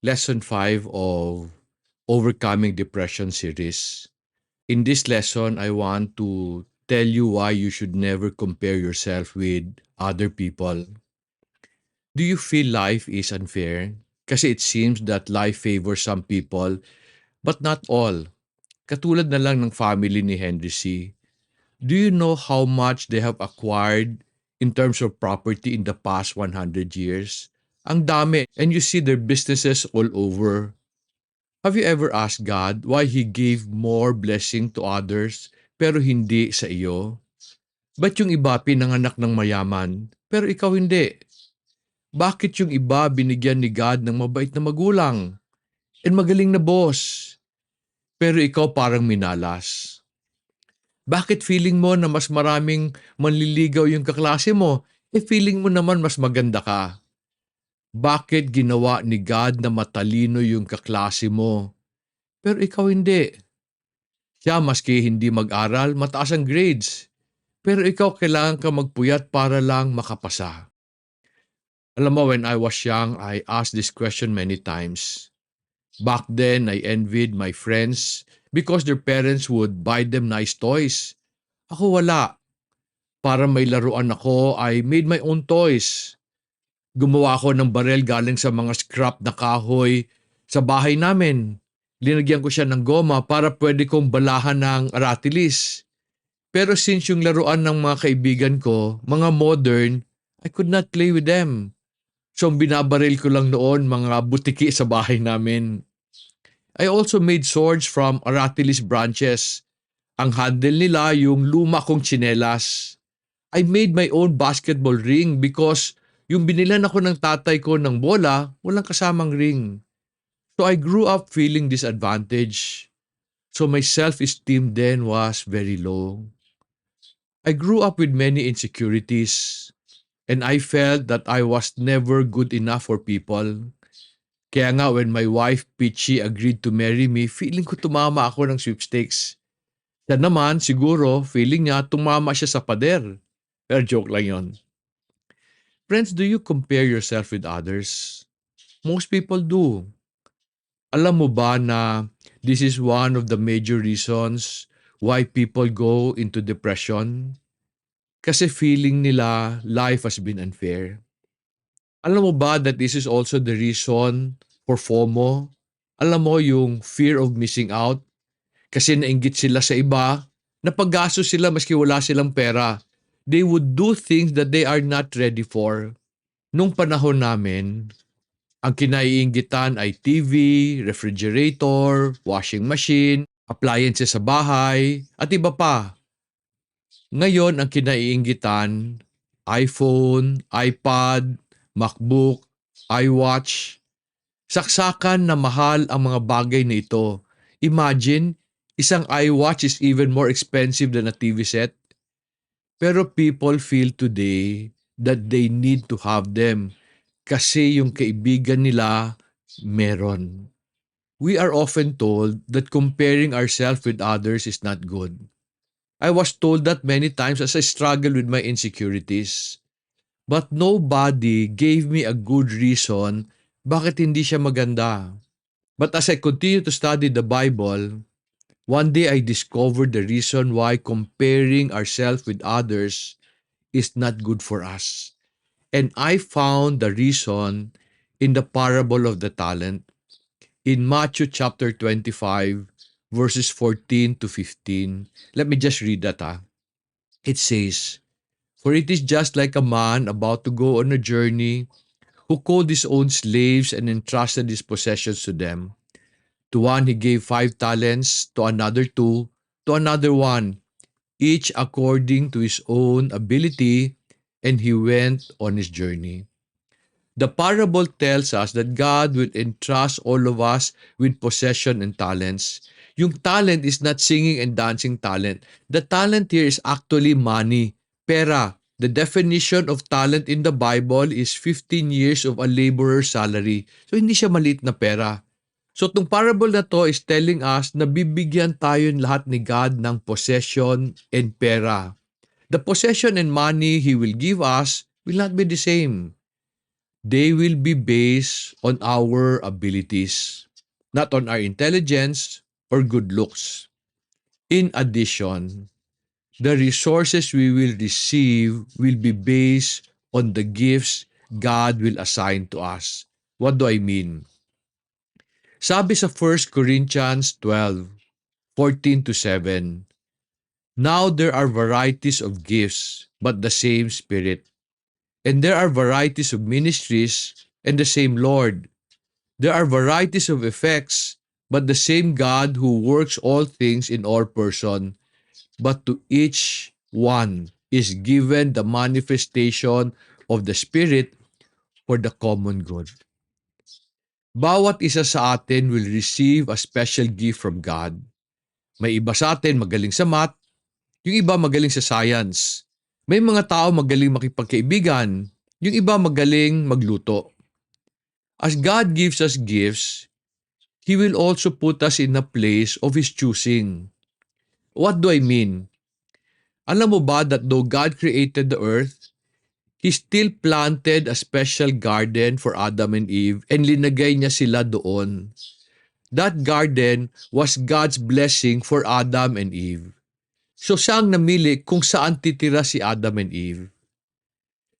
Lesson 5 of Overcoming Depression series. In this lesson, I want to tell you why you should never compare yourself with other people. Do you feel life is unfair? Kasi it seems that life favors some people, but not all. Katulad na lang ng family ni Henry C. Do you know how much they have acquired in terms of property in the past 100 years? Ang dami. And you see their businesses all over. Have you ever asked God why He gave more blessing to others pero hindi sa iyo? Ba't yung iba pinanganak ng mayaman pero ikaw hindi? Bakit yung iba binigyan ni God ng mabait na magulang and magaling na boss pero ikaw parang minalas? Bakit feeling mo na mas maraming manliligaw yung kaklase mo feeling mo naman mas maganda ka? Bakit ginawa ni God na matalino yung kaklase mo pero ikaw hindi? Siya maski hindi mag-aral, mataas ang grades. Pero ikaw kailangan ka magpuyat para lang makapasa. Alam mo, when I was young, I asked this question many times. Back then, I envied my friends because their parents would buy them nice toys. Ako wala. Para may laruan ako, I made my own toys. Gumawa ako ng barel galing sa mga scrap na kahoy sa bahay namin. Linagyan ko siya ng goma para pwede kong balahan ng aratilis. Pero since yung laruan ng mga kaibigan ko, mga modern, I could not play with them. So ang binabaril ko lang noon mga butiki sa bahay namin. I also made swords from aratilis branches. Ang handle nila yung luma kong tsinelas. I made my own basketball ring because yung binilan ako ng tatay ko ng bola, walang kasamang ring. So I grew up feeling disadvantaged. So my self-esteem then was very low. I grew up with many insecurities and I felt that I was never good enough for people. Kaya nga when my wife Peachy agreed to marry me, feeling ko tumama ako ng sweepstakes. Siya naman siguro feeling niya tumama siya sa pader. Pero joke lang yon. Friends, do you compare yourself with others? Most people do. Alam mo ba na this is one of the major reasons why people go into depression? Kasi feeling nila life has been unfair. Alam mo ba that this is also the reason for FOMO? Alam mo yung fear of missing out? Kasi nainggit sila sa iba, napaggastos sila maski wala silang pera. They would do things that they are not ready for. Nung panahon namin, ang kinaiinggitan ay TV, refrigerator, washing machine, appliances sa bahay, at iba pa. Ngayon ang kinaiinggitan, iPhone, iPad, MacBook, iWatch. Saksakan na mahal ang mga bagay na ito. Imagine, isang iWatch is even more expensive than a TV set. Pero people feel today that they need to have them kasi yung kaibigan nila meron. We are often told that comparing ourselves with others is not good. I was told that many times as I struggled with my insecurities. But nobody gave me a good reason bakit hindi siya maganda. But as I continue to study the Bible, one day I discovered the reason why comparing ourselves with others is not good for us. And I found the reason in the parable of the talent in Matthew chapter 25 verses 14 to 15. Let me just read that. It says, "For it is just like a man about to go on a journey who called his own slaves and entrusted his possessions to them. To one he gave 5 talents, to another 2, to another 1, each according to his own ability, and he went on his journey." The parable tells us that God will entrust all of us with possession and talents. Yung talent is not singing and dancing talent. The talent here is actually money, pera. The definition of talent in the Bible is 15 years of a laborer's salary. So hindi siya maliit na pera. So itong parable na to is telling us na bibigyan tayo lahat ni God ng possession and pera. The possession and money He will give us will not be the same. They will be based on our abilities, not on our intelligence or good looks. In addition, the resources we will receive will be based on the gifts God will assign to us. What do I mean? Sabi sa 1 Corinthians 12:14-7, now there are varieties of gifts, but the same Spirit. And there are varieties of ministries, and the same Lord. There are varieties of effects, but the same God who works all things in all person. But to each one is given the manifestation of the Spirit for the common good. Bawat isa sa atin will receive a special gift from God. May iba sa atin magaling sa math, yung iba magaling sa science. May mga tao magaling makipagkaibigan, yung iba magaling magluto. As God gives us gifts, He will also put us in a place of His choosing. What do I mean? Alam mo ba that though God created the earth, He still planted a special garden for Adam and Eve and linagay niya sila doon. That garden was God's blessing for Adam and Eve. So siyang namili kung saan titira si Adam and Eve.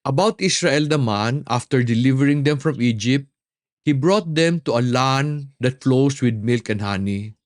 About Israel naman, after delivering them from Egypt, He brought them to a land that flows with milk and honey.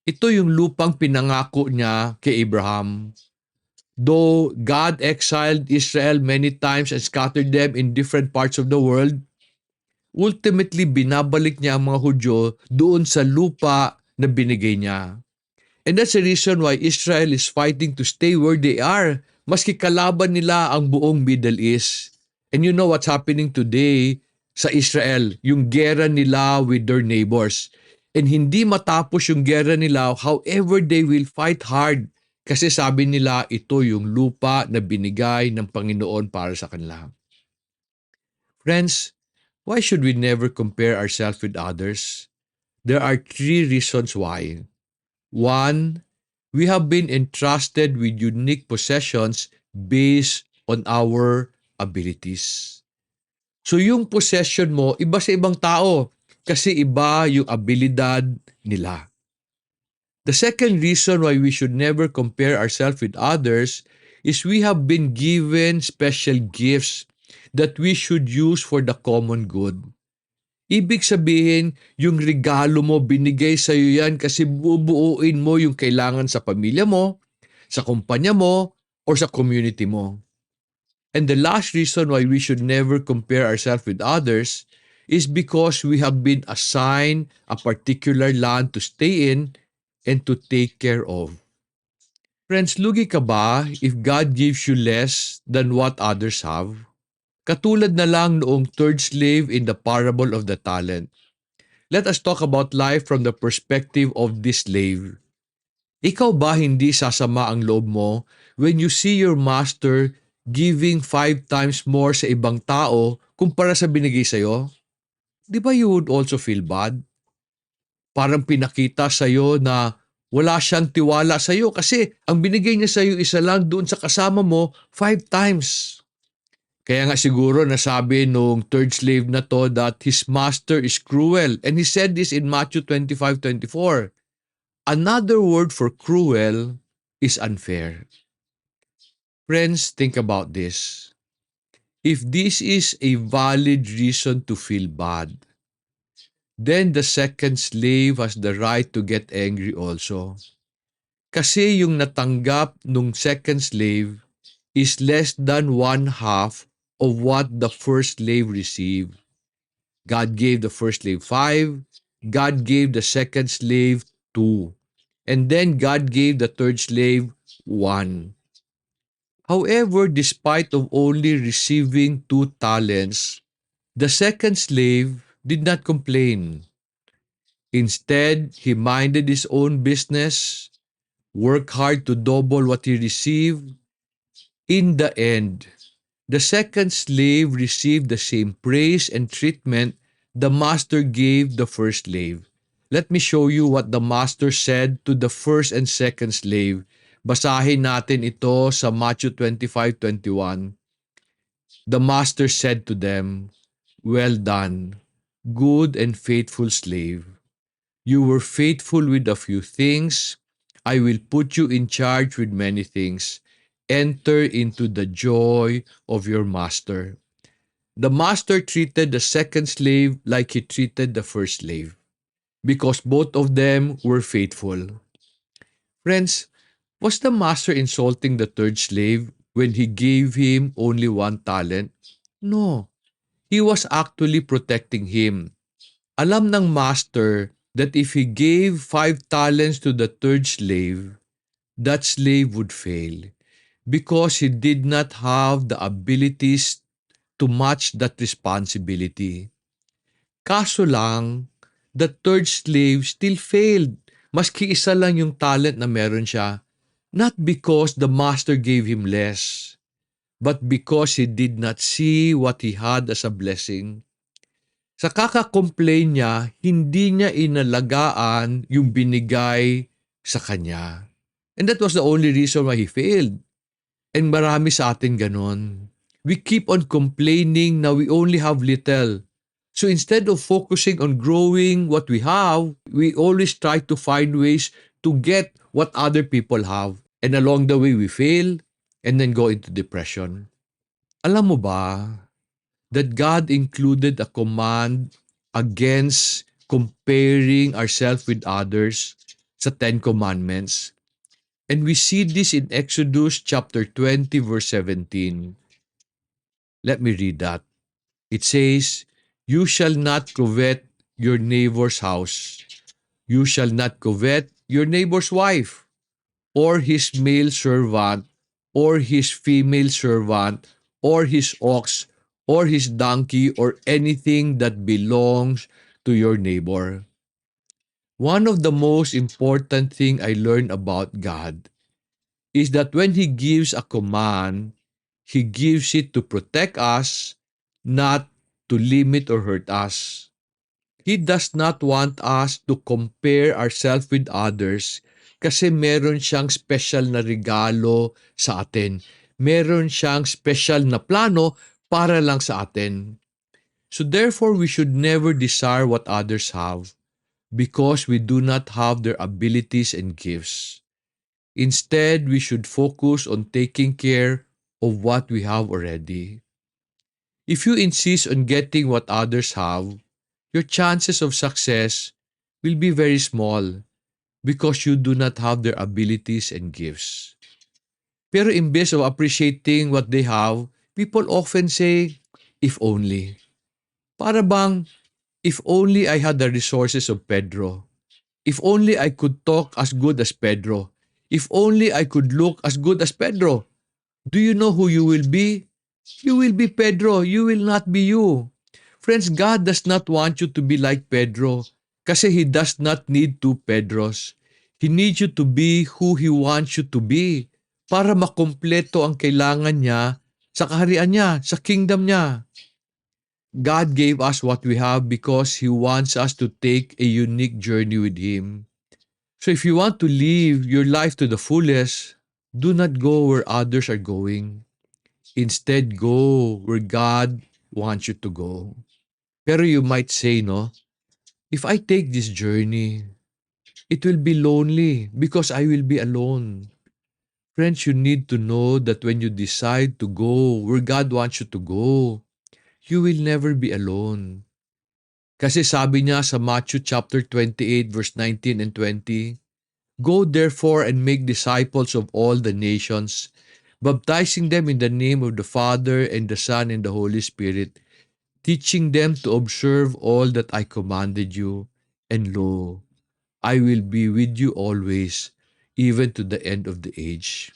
Ito yung lupang pinangako niya kay Abraham. Though God exiled Israel many times and scattered them in different parts of the world, ultimately binabalik niya ang mga Hudyo doon sa lupa na binigay niya. And that's the reason why Israel is fighting to stay where they are, maski kalaban nila ang buong Middle East. And you know what's happening today sa Israel, yung gera nila with their neighbors. And hindi matapos yung gera nila, however they will fight hard kasi sabi nila ito yung lupa na binigay ng Panginoon para sa kanila. Friends, why should we never compare ourselves with others? There are three reasons why. One, we have been entrusted with unique possessions based on our abilities. So yung possession mo, iba sa ibang tao kasi iba yung abilidad nila. The second reason why we should never compare ourselves with others is we have been given special gifts that we should use for the common good. Ibig sabihin, yung regalo mo, binigay sa iyo yan kasi bubuuin mo yung kailangan sa pamilya mo, sa kumpanya mo, or sa community mo. And the last reason why we should never compare ourselves with others is because we have been assigned a particular land to stay in and to take care of. Friends, lugi ka ba if God gives you less than what others have? Katulad na lang noong third slave in the parable of the talent. Let us talk about life from the perspective of this slave. Ikaw ba hindi sasama ang loob mo when you see your master giving 5 times more sa ibang tao kumpara sa binigay sa'yo? Di ba you would also feel bad? Parang pinakita sa'yo na wala siyang tiwala sa'yo kasi ang binigay niya sa'yo isa lang, doon sa kasama mo 5 times. Kaya nga siguro nasabi nung third slave na to that his master is cruel. And he said this in Matthew 25:24. Another word for cruel is unfair. Friends, think about this. If this is a valid reason to feel bad, then the second slave has the right to get angry also. Kasi yung natanggap nung second slave is less than one half of what the first slave received. God gave the first slave 5, God gave the second slave 2, and then God gave the third slave 1. However, despite of only receiving 2 talents, the second slave did not complain. Instead, he minded his own business, worked hard to double what he received. In the end, the second slave received the same praise and treatment the master gave the first slave. Let me show you what the master said to the first and second slave. Basahin natin ito sa Matthew 25:21. The master said to them, Well done, good and faithful slave. You were faithful with a few things. I will put you in charge with many things. Enter into the joy of your master. The master treated the second slave like he treated the first slave because both of them were faithful. Friends, was the master insulting the third slave when he gave him only one talent? No, he was actually protecting him. Alam ng master that if he gave 5 talents to the third slave, that slave would fail because he did not have the abilities to match that responsibility. Kaso lang, the third slave still failed. Maski isa lang yung talent na meron siya. Not because the master gave him less, but because he did not see what he had as a blessing. Sa kaka-complain niya, hindi niya inalagaan yung binigay sa kanya. And that was the only reason why he failed. And marami sa atin ganon. We keep on complaining na we only have little. So instead of focusing on growing what we have, we always try to find ways to get what other people have. And along the way, we fail and then go into depression. Alam mo ba that God included a command against comparing ourselves with others sa Ten Commandments? And we see this in Exodus chapter 20 verse 17. Let me read that. It says, "You shall not covet your neighbor's house. You shall not covet your neighbor's wife, or his male servant, or his female servant, or his ox, or his donkey, or anything that belongs to your neighbor." One of the most important thing I learned about God is that when He gives a command, He gives it to protect us, not to limit or hurt us. He does not want us to compare ourselves with others kasi meron siyang special na regalo sa atin. Meron siyang special na plano para lang sa atin. So therefore, we should never desire what others have because we do not have their abilities and gifts. Instead, we should focus on taking care of what we have already. If you insist on getting what others have, your chances of success will be very small because you do not have their abilities and gifts. Pero imbes of appreciating what they have, people often say, if only. Para bang, if only I had the resources of Pedro. If only I could talk as good as Pedro. If only I could look as good as Pedro. Do you know who you will be? You will be Pedro. You will not be you. Friends, God does not want you to be like Pedro kasi He does not need two Pedros. He needs you to be who He wants you to be para makumpleto ang kailangan niya sa kaharian niya, sa kingdom niya. God gave us what we have because He wants us to take a unique journey with Him. So if you want to live your life to the fullest, do not go where others are going. Instead, go where God wants you to go. Pero you might say, no, if I take this journey, it will be lonely because I will be alone. Friends, you need to know that when you decide to go where God wants you to go, you will never be alone. Kasi sabi niya sa Matthew chapter 28 verse 19 and 20, "Go therefore and make disciples of all the nations, baptizing them in the name of the Father and the Son and the Holy Spirit, teaching them to observe all that I commanded you. And lo, I will be with you always, even to the end of the age."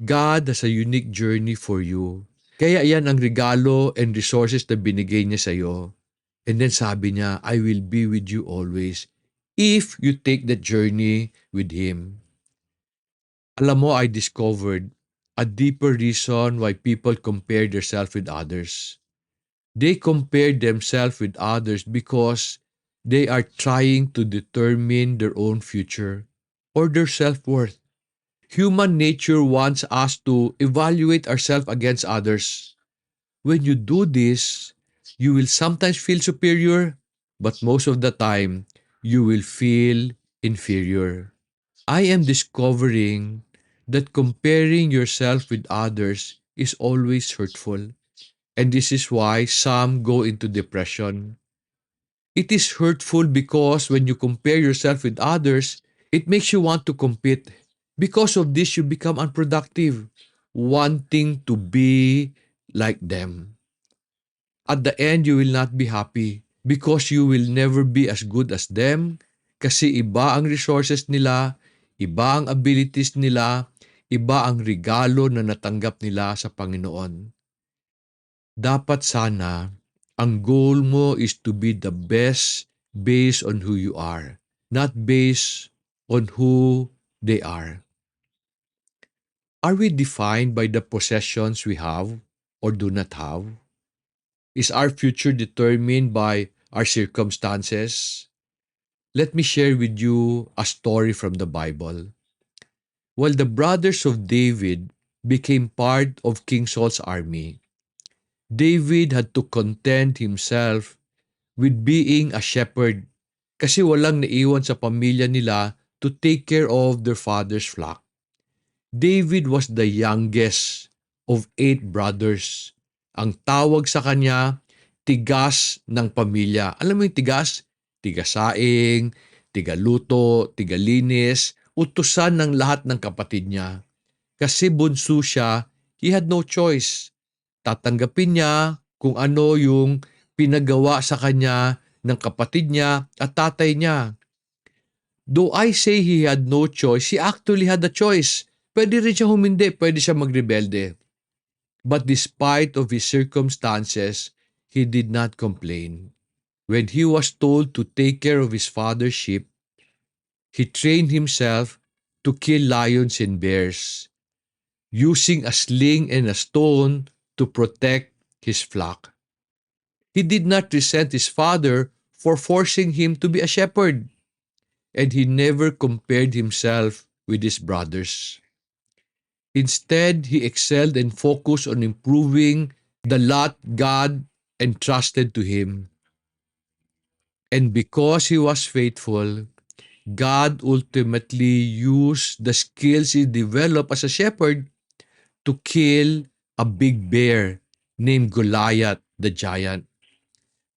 God has a unique journey for you. Kaya yan ang regalo and resources na binigay niya sa iyo. And then sabi niya, I will be with you always if you take that journey with Him. Alam mo, I discovered a deeper reason why people compare themselves with others. They compare themselves with others because they are trying to determine their own future or their self-worth. Human nature wants us to evaluate ourselves against others. When you do this, You will sometimes feel superior, but most of the time, you will feel inferior. I am discovering that comparing yourself with others is always hurtful, and this is why some go into depression. It is hurtful because when you compare yourself with others, it makes you want to compete. Because of this, you become unproductive, wanting to be like them. At the end, you will not be happy because you will never be as good as them kasi iba ang resources nila, iba ang abilities nila, iba ang regalo na natanggap nila sa Panginoon. Dapat sana ang goal mo is to be the best based on who you are, not based on who they are. Are we defined by the possessions we have or do not have? Is our future determined by our circumstances? Let me share with you a story from the Bible. While the brothers of David became part of King Saul's army, David had to content himself with being a shepherd kasi walang naiwan sa pamilya nila to take care of their father's flock. David was the youngest of 8 brothers. Ang tawag sa kanya, tigas ng pamilya. Alam mo yung tigas? Tigasaing, tigaluto, tigalinis, utusan ng lahat ng kapatid niya. Kasi bunso siya, he had no choice. Tatanggapin niya kung ano yung pinagawa sa kanya ng kapatid niya at tatay niya. Though I say he had no choice, he actually had a choice. Pwede rin siya humindi, pwede siya magrebelde. But despite of his circumstances, he did not complain. When he was told to take care of his father's sheep, he trained himself to kill lions and bears, using a sling and a stone to protect his flock. He did not resent his father for forcing him to be a shepherd, and he never compared himself with his brothers. Instead, he excelled and focused on improving the lot God entrusted to him. And because he was faithful, God ultimately used the skills he developed as a shepherd to kill a big bear named Goliath the giant.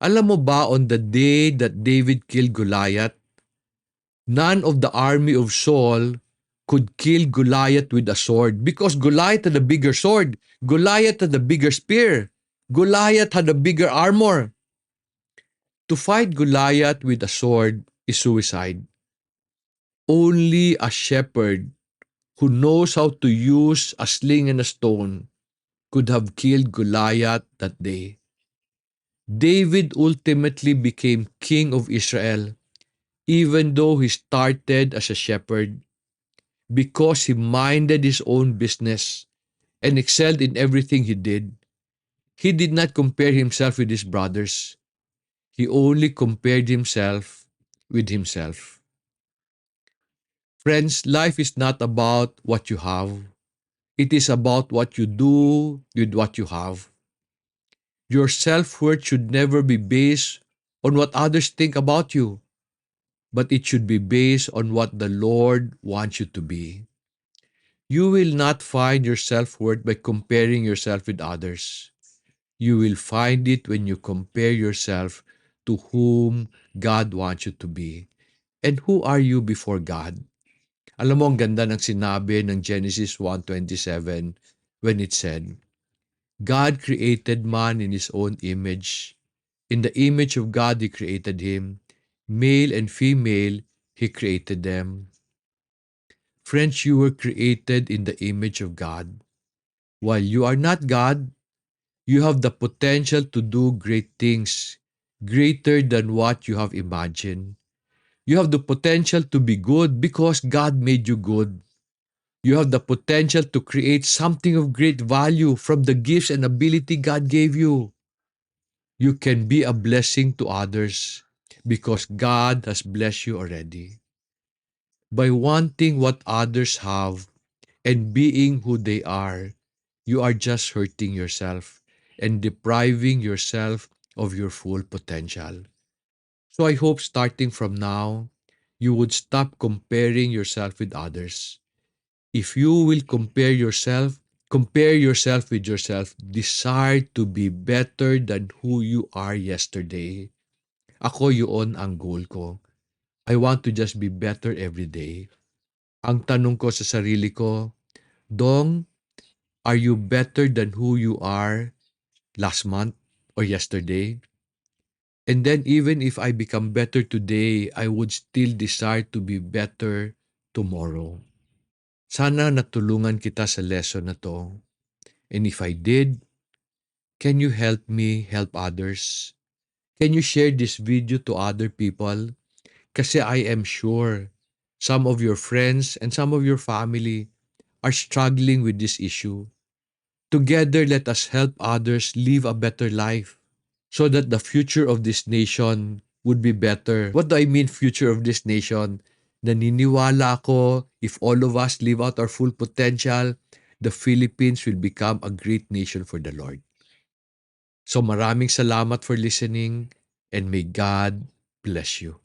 Alam mo ba on the day that David killed Goliath, none of the army of Saul could kill Goliath with a sword because Goliath had a bigger sword. Goliath had a bigger spear. Goliath had a bigger armor. To fight Goliath with a sword is suicide. Only a shepherd who knows how to use a sling and a stone could have killed Goliath that day. David ultimately became king of Israel, even though he started as a shepherd, because he minded his own business and excelled in everything he did. He did not compare himself with his brothers. He only compared himself with himself. Friends, life is not about what you have. It is about what you do with what you have. Your self-worth should never be based on what others think about you, but it should be based on what the Lord wants you to be. You will not find your self-worth by comparing yourself with others. You will find it when you compare yourself to whom God wants you to be. And who are you before God? Alam mo, ang ganda ng sinabi ng Genesis 1:27 when it said, God created man in his own image. In the image of God, he created him. Male and female, he created them. Friends, you were created in the image of God. While you are not God, you have the potential to do great things, greater than what you have imagined. You have the potential to be good because God made you good. You have the potential to create something of great value from the gifts and ability God gave you. You can be a blessing to others because God has blessed you already. By wanting what others have and being who they are, you are just hurting yourself and depriving yourself of your full potential. So I hope starting from now, you would stop comparing yourself with others. If you will compare yourself with yourself, desire to be better than who you are yesterday. Ako yun ang goal ko. I want to just be better every day. Ang tanong ko sa sarili ko, Dong, are you better than who you are last month or yesterday? And then even if I become better today, I would still desire to be better tomorrow. Sana natulungan kita sa lesson na to. And if I did, can you help me help others? Can you share this video to other people? Kasi I am sure some of your friends and some of your family are struggling with this issue. Together, let us help others live a better life so that the future of this nation would be better. What do I mean future of this nation? Naniniwala ako if all of us live out our full potential, the Philippines will become a great nation for the Lord. So maraming salamat for listening and may God bless you.